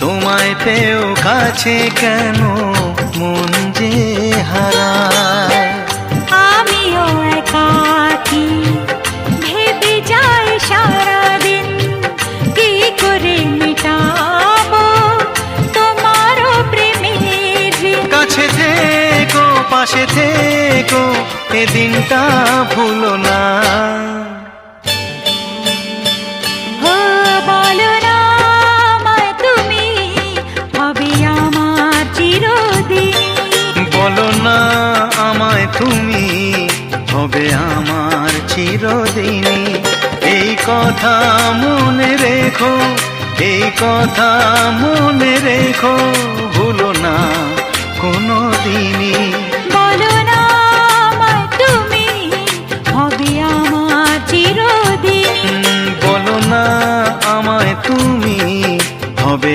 তোমায় পেও কাছে কেন মন যে হারায়। আমিও একাকী ভেবে যাই সারাদিন, কি করে মেটাবো তোমারও প্রেমের ঋণ। কাছে থেকো পাশে থেকো এ দিনটা ভুলো না। ও বলো না আমায় তুমি, হবে আমার চিরদিনই। বলো না আমায় তুমি, হবে আমার চিরদিনই। এই কথা মনে রেখো, এই কথা মনে রেখো, ভুলো না কোনো দিনই।